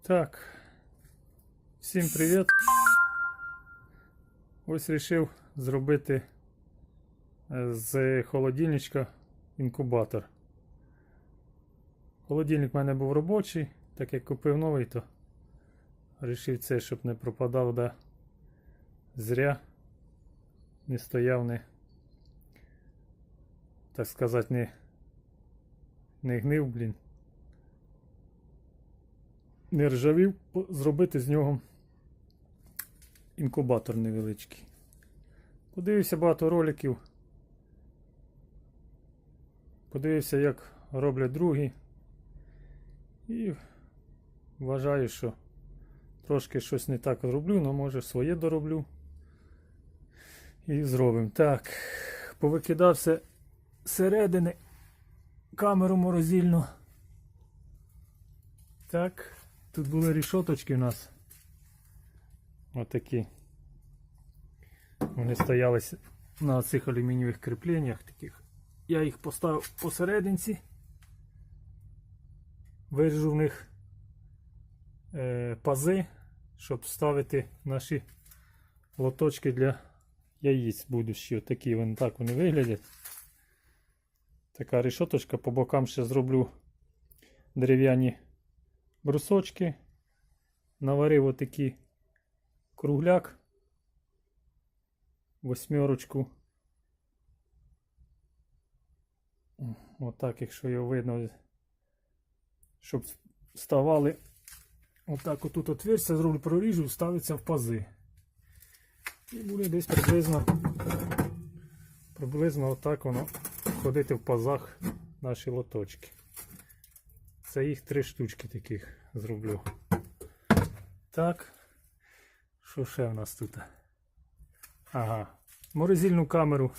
Так, всім привіт! Ось вирішив зробити з холодильничка інкубатор. Холодильник в мене був робочий, так як купив новий, то вирішив це, щоб не пропадав, да, зря, не стояв, не, так сказати, не гнив, блін. Не ржавів, зробити з нього інкубатор невеличкий. Подивився багато роликів. Подивився, як роблять другі. І вважаю, що трошки щось не так роблю, але може своє дороблю. І зробимо. Так, повикидався зсередини камеру морозильну. Так. Тут були рішоточки у нас. Отакі. Вони стояли на цих алюмінієвих кріпленнях таких. Я їх поставив посерединці. Виріжу в них пази, щоб ставити наші лоточки для яїць будущі. Отакі вони, так вони виглядять. Така решоточка. По бокам ще зроблю дерев'яні брусочки, наварив отакий кругляк, 8. Отак, якщо його видно, щоб вставали, отак отут отверстя зроблю, проріжу, ставиться в пази. І буде десь приблизно отак воно ходити в пазах наші лоточки. Це їх 3 штучки таких зроблю. Так. Що ще в нас тут? Ага. Морозильну камеру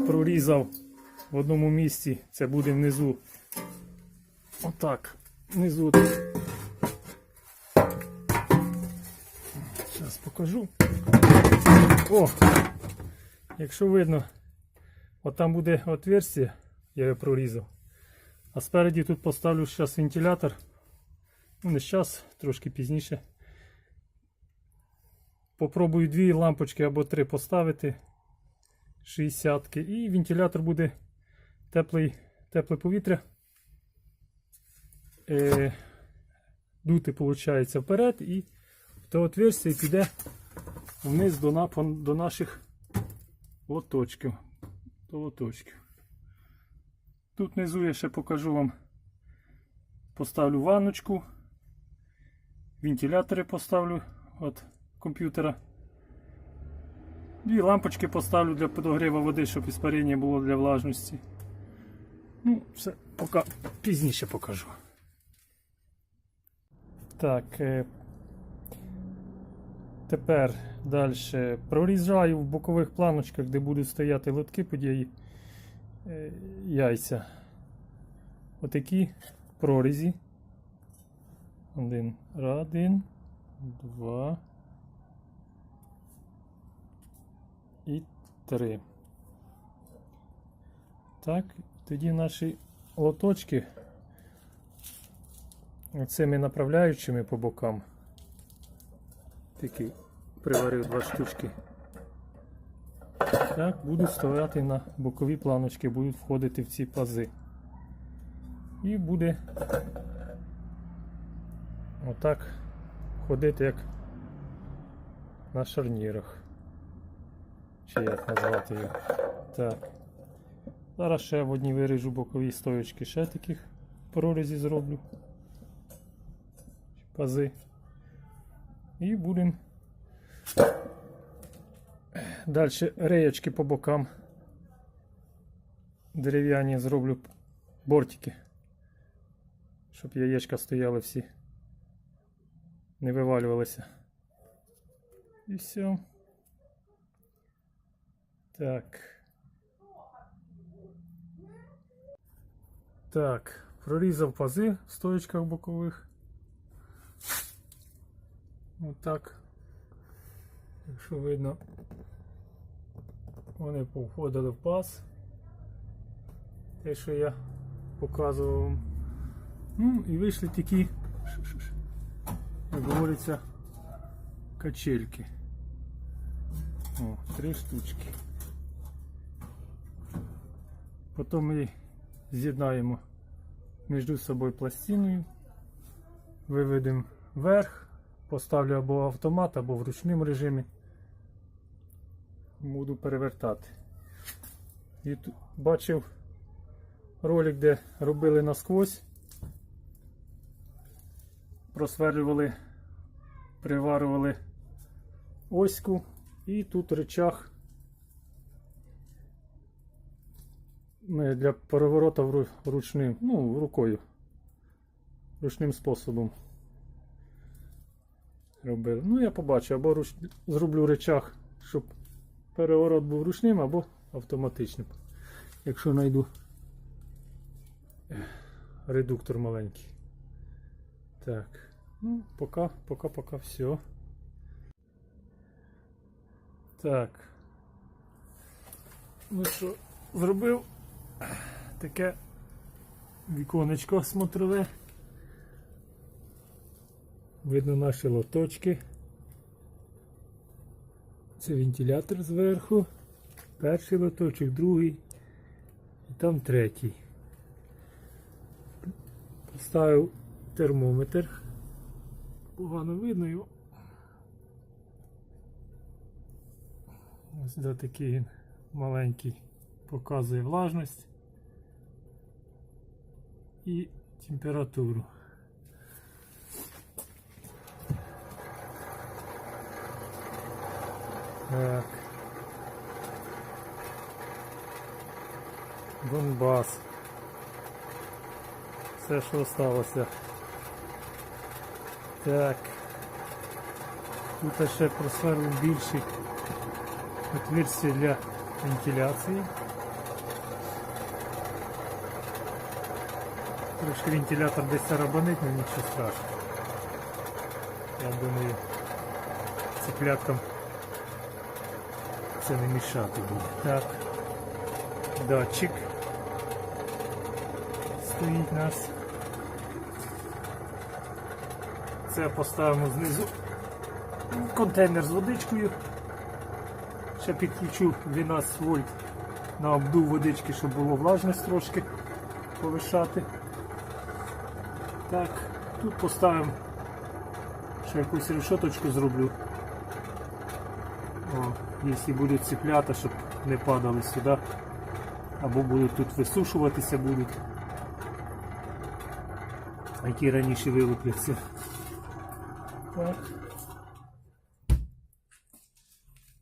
прорізав в одному місці. Це буде внизу. Отак. Внизу. Зараз покажу. О! Якщо видно, от там буде отверстие, я його прорізав. А спереді тут поставлю зараз вентилятор. Ну не зараз, трошки пізніше. Попробую 2 лампочки або 3 поставити. 60-ки. І вентилятор буде тепле повітря. Дути, виходить, вперед і в те отверстие піде вниз до наших лоточків. Тут внизу я ще покажу вам, поставлю ванночку, вентилятори поставлю від комп'ютера. 2 лампочки поставлю для подогріву води, щоб іспарення було для влажності. Ну, все, поки пізніше покажу. Так, тепер далі прорізаю в бокових планочках, де будуть стояти лотки під яйця. Отакі прорізі. 1, 2 і 3. Так, тоді наші лоточки цими направляючими по бокам. Такі приварив 2 штучки. Так, будуть стояти на бокові планочки, будуть входити в ці пази. І буде отак ходити, як на шарнірах. Чи як назвати його. Так. Зараз ще в одній виріжу бокові стоячки, ще таких прорізі зроблю. Пази. І будемо далі реєчки по бокам дерев'яні зроблю, бортики, щоб яєчка стояли всі, не вивалювалися. І все. Так. Так, прорізав пази в стоячках бокових. Отак. Якщо видно, вони повходили в паз. Те, що я показував вам. Ну і вийшли такі, як говориться, качельки. О, 3 штучки. Потім ми з'єднаємо між собою пластиною, виведемо вверх, поставлю або автомат, або в ручному режимі. Буду перевертати. І тут бачив ролик, де робили насквозь, просверлювали, приварювали оську і тут рычаг для переворота ручним, ну, рукою, ручним способом робили. Ну, я побачив, або зроблю рычаг, щоб переворот був ручним, або автоматичним. Якщо знайду редуктор маленький. Так, ну, пока все. Так. Ну що, зробив таке віконечко смотрове. Видно наші лоточки. Це вентилятор зверху. Перший лоточок, другий і там третій. Поставив термометр. Погано видно його. Ось да, такий він маленький, показує влажність і температуру. Так. Донбас. Все, що залишилося. Так. Тут ще просверлив більший отверстие для вентиляції. Трошки вентилятор десь тарабанить, але нічого страшного. Я думаю, цыпляткам це не мішати буде. Так, датчик стоїть у нас. Це поставимо знизу контейнер з водичкою. Ще підключу 12 вольт на обдув водички, щоб було влажність трошки повишати. Так, тут поставимо ще якусь решеточку зроблю. О, якщо будуть цеплята, щоб не падали сюди. Або будуть тут висушуватися будуть. Які раніше вилупляться. Так.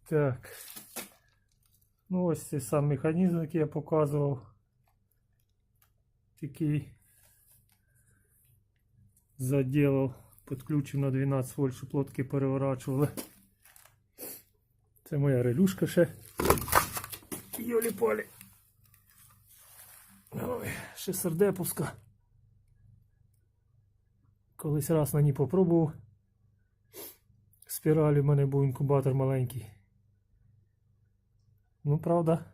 Так. Ну ось цей сам механізм, який я показував. Такий заділав, підключив на 12 вольт, щоб лодки переворачували. Це моя релюшка ще. Йолі-полі. Ой, ще сердеповська. Колись раз на ній попробував. Спіралі в мене був інкубатор маленький. Ну, правда,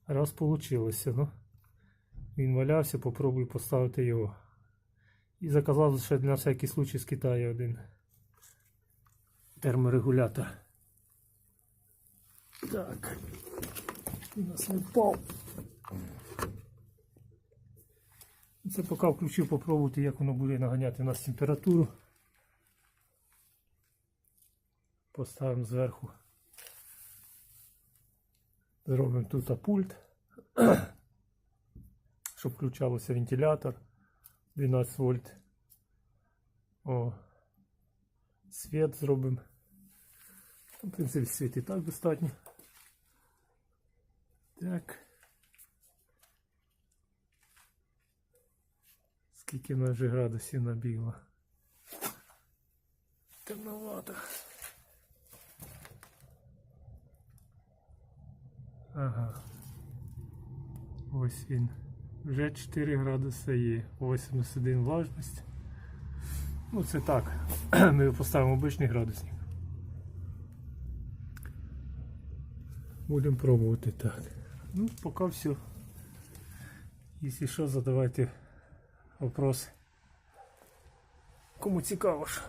раз получилося, ну. Він валявся, попробую поставити його. І заказав ще на всякий случай з Китаю один терморегулятор. Так, у нас не впав. Це поки включив, попробувати, як воно буде наганяти у нас температуру. Поставимо зверху. Зробимо тут пульт, щоб включався вентилятор 12 вольт. О, світ зробимо. В принципі, світ і так достатньо. Так. Скільки в нас вже градусів набігло. Темновато. Ага. Ось він. Вже 4 градуси є. 81 влажність. Ну це так. Ми поставимо обичний градусник. Будемо пробувати так. Ну, поки все. Якщо що, задавайте вопрос. Кому цікаво ж.